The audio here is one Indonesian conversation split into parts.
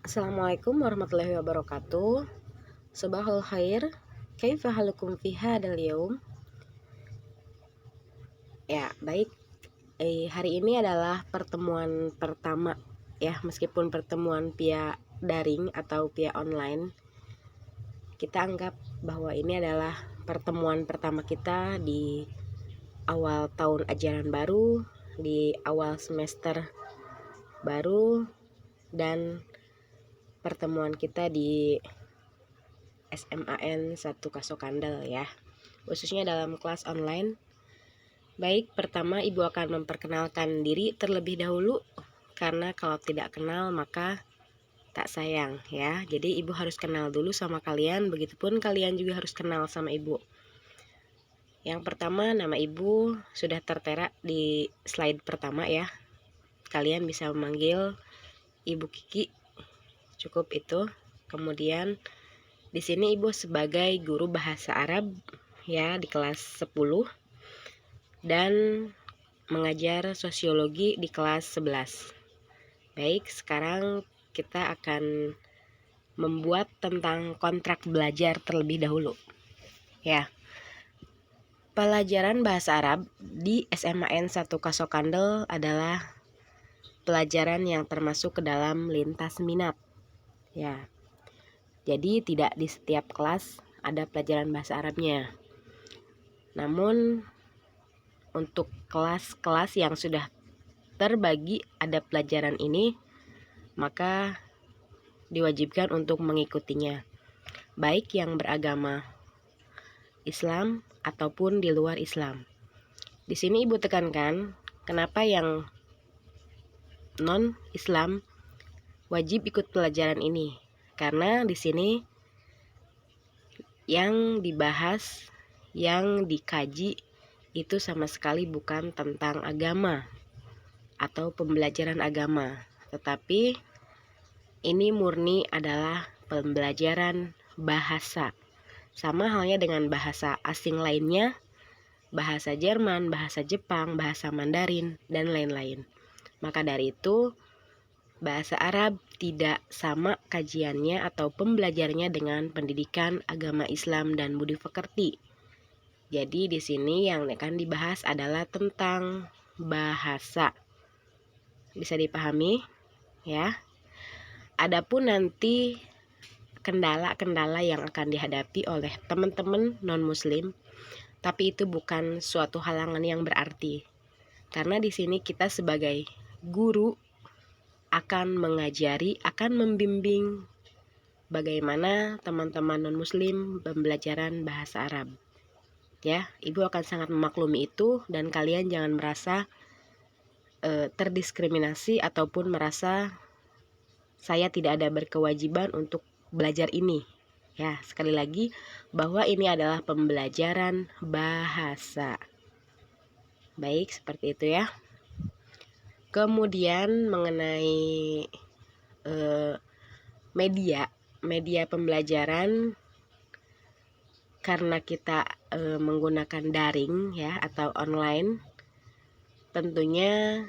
Assalamualaikum warahmatullahi wabarakatuh. Sabahul khair. Kaifa halukum fi hadzal yaum? Ya, baik. Hari ini adalah pertemuan pertama ya, meskipun pertemuan via daring atau via online. Kita anggap bahwa ini adalah pertemuan pertama kita di awal tahun ajaran baru, di awal semester baru, dan pertemuan kita di SMAN 1 Kasokandel ya, khususnya dalam kelas online. Baik, pertama Ibu akan memperkenalkan diri terlebih dahulu, karena kalau tidak kenal maka tak sayang ya. Jadi Ibu harus kenal dulu sama kalian, begitupun kalian juga harus kenal sama Ibu. Yang pertama, nama Ibu sudah tertera di slide pertama ya. Kalian bisa memanggil Ibu Kiki, cukup itu. Kemudian di sini Ibu sebagai guru bahasa Arab ya di kelas 10 dan mengajar sosiologi di kelas 11. Baik, sekarang kita akan membuat tentang kontrak belajar terlebih dahulu. Ya. Pelajaran bahasa Arab di SMAN 1 Kasokandel adalah pelajaran yang termasuk ke dalam lintas minat. Ya. Jadi tidak di setiap kelas ada pelajaran bahasa Arabnya. Namun untuk kelas-kelas yang sudah terbagi ada pelajaran ini, maka diwajibkan untuk mengikutinya, baik yang beragama Islam ataupun di luar Islam. Di sini Ibu tekankan kenapa yang non-Islam wajib ikut pelajaran ini, karena di sini yang dibahas, yang dikaji itu sama sekali bukan tentang agama atau pembelajaran agama, tetapi ini murni adalah pembelajaran bahasa. Sama halnya dengan bahasa asing lainnya, bahasa Jerman, bahasa Jepang, bahasa Mandarin, dan lain-lain. Maka dari itu, bahasa Arab tidak sama kajiannya atau pembelajarnya dengan pendidikan agama Islam dan budi pekerti. Jadi di sini yang akan dibahas adalah tentang bahasa. Bisa dipahami ya? Adapun nanti kendala-kendala yang akan dihadapi oleh teman-teman non-muslim, tapi itu bukan suatu halangan yang berarti. Karena di sini kita sebagai guru akan mengajari, akan membimbing bagaimana teman-teman non-muslim pembelajaran bahasa Arab. Ya, Ibu akan sangat memaklumi itu, dan kalian jangan merasa terdiskriminasi ataupun merasa saya tidak ada berkewajiban untuk belajar ini. Ya, sekali lagi bahwa ini adalah pembelajaran bahasa. Baik, seperti itu ya. Kemudian mengenai media pembelajaran, karena kita menggunakan daring ya atau online, tentunya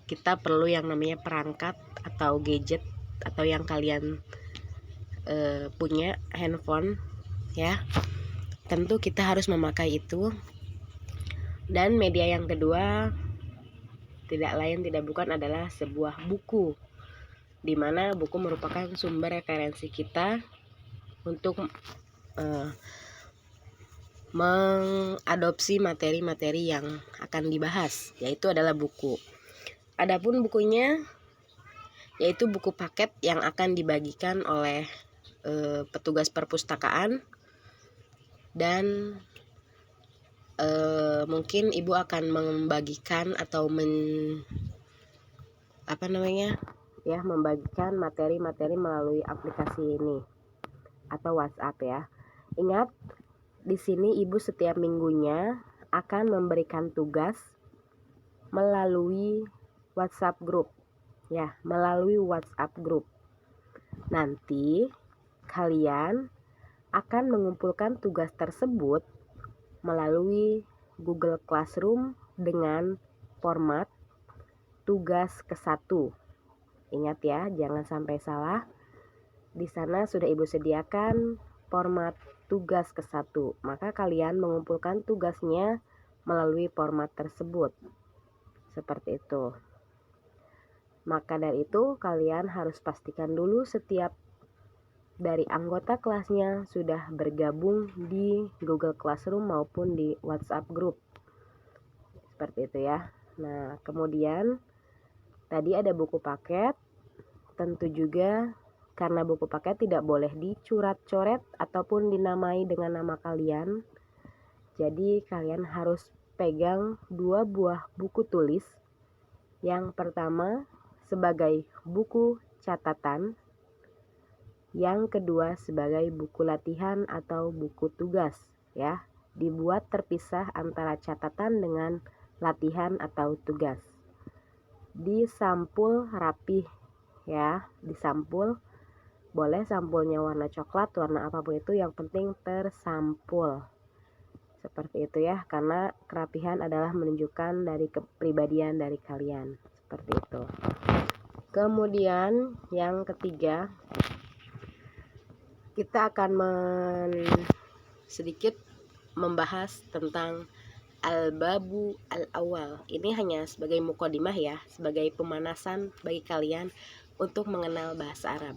kita perlu yang namanya perangkat atau gadget atau yang kalian punya handphone ya. Tentu kita harus memakai itu. Dan media yang kedua tidak lain tidak bukan adalah sebuah buku, di mana buku merupakan sumber referensi kita untuk mengadopsi materi-materi yang akan dibahas, yaitu adalah buku. Adapun bukunya yaitu buku paket yang akan dibagikan oleh petugas perpustakaan, dan mungkin Ibu akan membagikan atau membagikan materi-materi melalui aplikasi ini atau WhatsApp ya. Ingat, di sini Ibu setiap minggunya akan memberikan tugas melalui WhatsApp group ya, melalui WhatsApp group. Nanti kalian akan mengumpulkan tugas tersebut melalui Google Classroom dengan format tugas ke-1. Ingat ya, jangan sampai salah. Di sana sudah Ibu sediakan format tugas ke-1. Maka kalian mengumpulkan tugasnya melalui format tersebut. Seperti itu. Maka dari itu kalian harus pastikan dulu setiap dari anggota kelasnya sudah bergabung di Google Classroom maupun di WhatsApp Group. Seperti itu ya. Nah, kemudian tadi ada buku paket. Tentu juga karena buku paket tidak boleh dicoret-coret ataupun dinamai dengan nama kalian. Jadi kalian harus pegang 2 buah buku tulis. Yang pertama sebagai buku catatan, yang kedua sebagai buku latihan atau buku tugas ya. Dibuat terpisah antara catatan dengan latihan atau tugas. Disampul rapih ya, disampul. Boleh sampulnya warna coklat, warna apapun itu, yang penting tersampul. Seperti itu ya, karena kerapihan adalah menunjukkan dari kepribadian dari kalian. Seperti itu. Kemudian yang ketiga, kita akan sedikit membahas tentang al-babu al-awal. Ini hanya sebagai muqaddimah ya, sebagai pemanasan bagi kalian untuk mengenal bahasa Arab.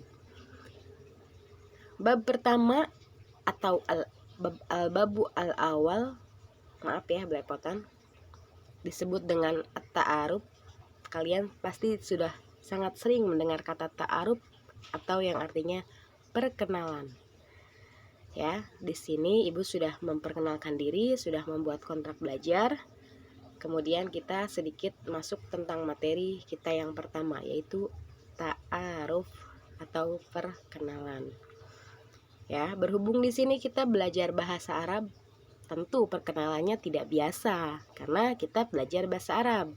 Bab pertama atau al-babu al-awal, maaf ya belepotan, disebut dengan at-ta'aruf. Kalian pasti sudah sangat sering mendengar kata ta'aruf atau yang artinya perkenalan. Ya, di sini Ibu sudah memperkenalkan diri, sudah membuat kontrak belajar. Kemudian kita sedikit masuk tentang materi kita yang pertama, yaitu ta'aruf atau perkenalan. Ya, berhubung di sini kita belajar bahasa Arab, tentu perkenalannya tidak biasa karena kita belajar bahasa Arab.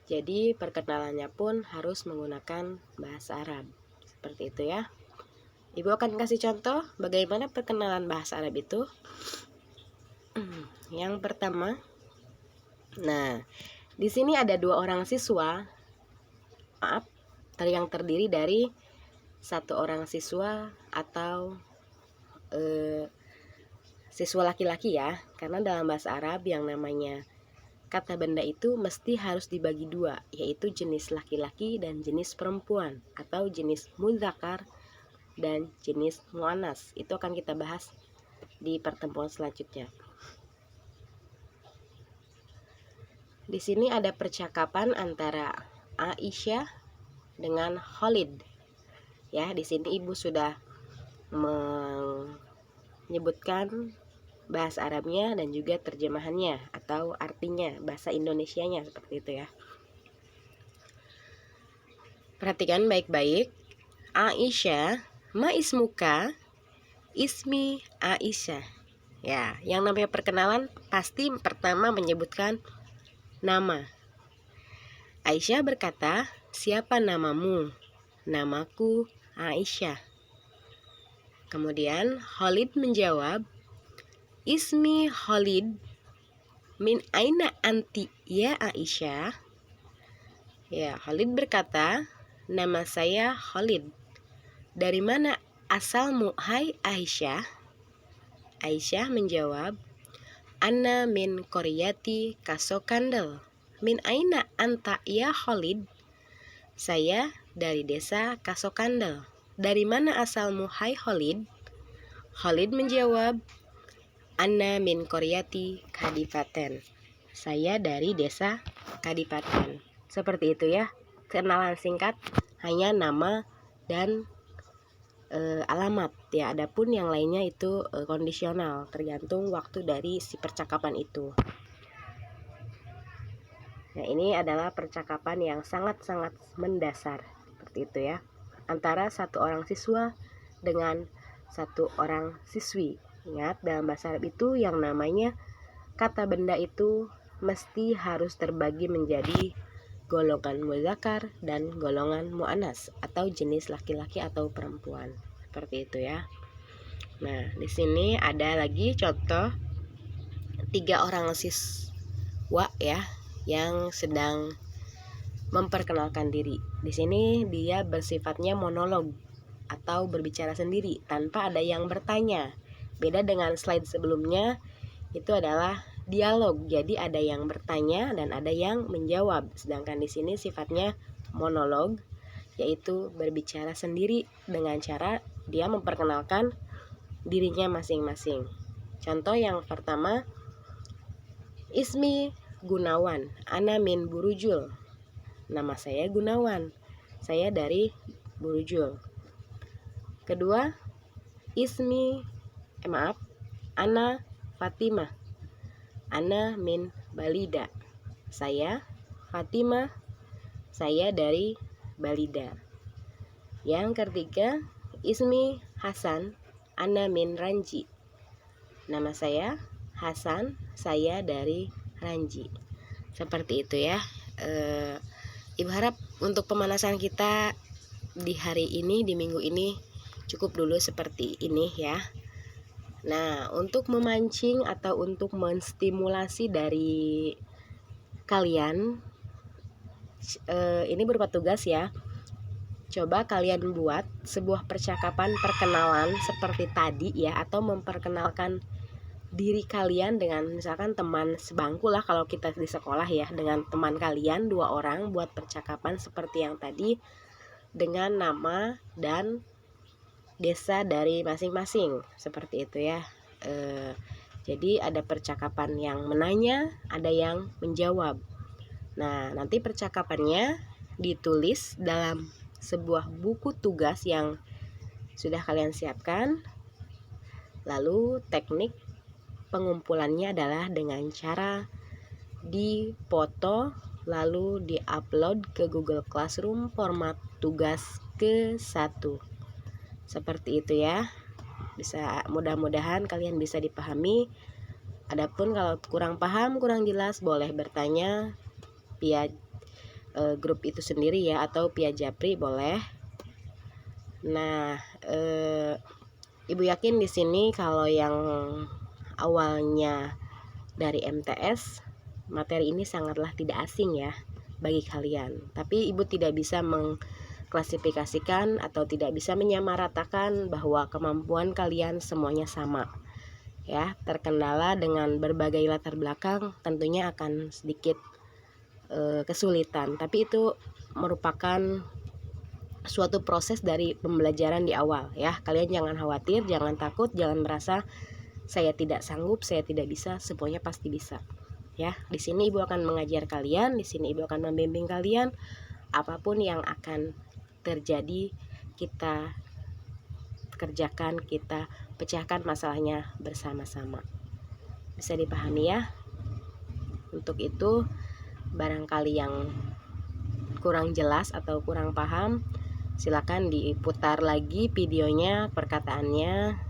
Jadi perkenalannya pun harus menggunakan bahasa Arab. Seperti itu ya. Ibu akan kasih contoh bagaimana perkenalan bahasa Arab itu. Yang pertama, nah, di sini ada 2 orang siswa. Maaf, yang terdiri dari 1 orang siswa atau siswa laki-laki ya. Karena dalam bahasa Arab yang namanya kata benda itu mesti harus dibagi 2, yaitu jenis laki-laki dan jenis perempuan, atau jenis mudzakar dan jenis muannas. Itu akan kita bahas di pertemuan selanjutnya. Di sini ada percakapan antara Aisyah dengan Khalid. Ya, di sini Ibu sudah menyebutkan bahasa Arabnya dan juga terjemahannya atau artinya, bahasa Indonesianya seperti itu ya. Perhatikan baik-baik. Aisyah, ma ismuka? Ismi Aisyah. Ya, yang namanya perkenalan pasti pertama menyebutkan nama. Aisyah berkata, siapa namamu? Namaku Aisyah. Kemudian Khalid menjawab, Ismi Khalid. Min aina anti ya Aisyah? Ya, Khalid berkata, nama saya Khalid. Dari mana asalmu hai Aisyah? Aisyah menjawab, Anna min Koryati Kasokandel. Min aina anta ya Khalid? Saya dari desa Kasokandel. Dari mana asalmu hai Khalid? Khalid menjawab, Anna min Koryati Kadipaten. Saya dari desa Kadipaten. Seperti itu ya. Kenalan singkat, hanya nama dan alamat ya. Adapun yang lainnya itu kondisional, tergantung waktu dari si percakapan itu. Nah, ini adalah percakapan yang sangat-sangat mendasar seperti itu ya, antara 1 orang siswa dengan 1 orang siswi. Ingat, dalam bahasa Arab itu yang namanya kata benda itu mesti harus terbagi menjadi golongan muzakkar dan golongan muannas atau jenis laki-laki atau perempuan. Seperti itu ya. Nah, di sini ada lagi contoh 3 orang siswa ya yang sedang memperkenalkan diri. Di sini dia bersifatnya monolog atau berbicara sendiri tanpa ada yang bertanya. Beda dengan slide sebelumnya, itu adalah dialog. Jadi ada yang bertanya dan ada yang menjawab. Sedangkan di sini sifatnya monolog, yaitu berbicara sendiri dengan cara dia memperkenalkan dirinya masing-masing. Contoh yang pertama, Ismi Gunawan, ana min Burujul. Nama saya Gunawan, saya dari Burujul. Kedua, ana Fatimah, ana min Balida. Saya Fatimah, saya dari Balida. Yang ketiga, Ismi Hasan, ana min Ranji. Nama saya Hasan, saya dari Ranji. Seperti itu ya. Ibu harap untuk pemanasan kita di hari ini, di minggu ini cukup dulu seperti ini ya. Nah, untuk memancing atau untuk menstimulasi dari kalian, ini berupa tugas ya. Coba kalian buat sebuah percakapan perkenalan seperti tadi ya, atau memperkenalkan diri kalian dengan misalkan teman sebangku lah kalau kita di sekolah ya, dengan teman kalian 2 orang, buat percakapan seperti yang tadi dengan nama dan desa dari masing-masing, seperti itu ya. Jadi ada percakapan yang menanya, ada yang menjawab. Nah, nanti percakapannya ditulis dalam sebuah buku tugas yang sudah kalian siapkan. Lalu teknik pengumpulannya adalah dengan cara dipoto lalu diupload ke Google Classroom format tugas ke-1. Seperti itu ya. Bisa, mudah-mudahan kalian bisa dipahami. Adapun kalau kurang paham, kurang jelas, boleh bertanya via grup itu sendiri ya, atau via Japri boleh. Nah, Ibu yakin di sini kalau yang awalnya dari MTS, materi ini sangatlah tidak asing ya bagi kalian. Tapi Ibu tidak bisa mengklasifikasikan atau tidak bisa menyamaratakan bahwa kemampuan kalian semuanya sama. Ya, terkendala dengan berbagai latar belakang tentunya akan sedikit kesulitan. Tapi itu merupakan suatu proses dari pembelajaran di awal ya. Kalian jangan khawatir, jangan takut, jangan merasa saya tidak sanggup, saya tidak bisa, semuanya pasti bisa. Ya, di sini Ibu akan mengajar kalian, di sini Ibu akan membimbing kalian. Apapun yang akan terjadi, kita kerjakan, kita pecahkan masalahnya bersama-sama. Bisa dipahami ya? Untuk itu, barangkali yang kurang jelas atau kurang paham, silakan diputar lagi videonya, perkataannya.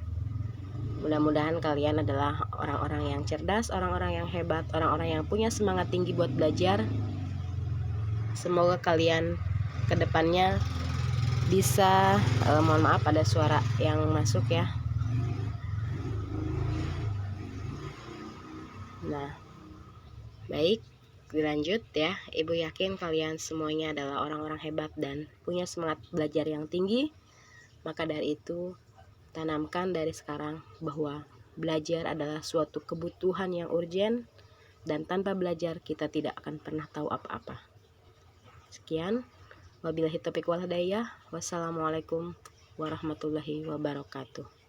Mudah-mudahan kalian adalah orang-orang yang cerdas, orang-orang yang hebat, orang-orang yang punya semangat tinggi buat belajar. Semoga kalian kedepannya bisa, mohon maaf ada suara yang masuk ya. Nah, baik, dilanjut ya. Ibu yakin kalian semuanya adalah orang-orang hebat dan punya semangat belajar yang tinggi. Maka dari itu, tanamkan dari sekarang bahwa belajar adalah suatu kebutuhan yang urgen, dan tanpa belajar kita tidak akan pernah tahu apa-apa. Sekian, wabillahi taufiq wal hidayah. Wassalamualaikum warahmatullahi wabarakatuh.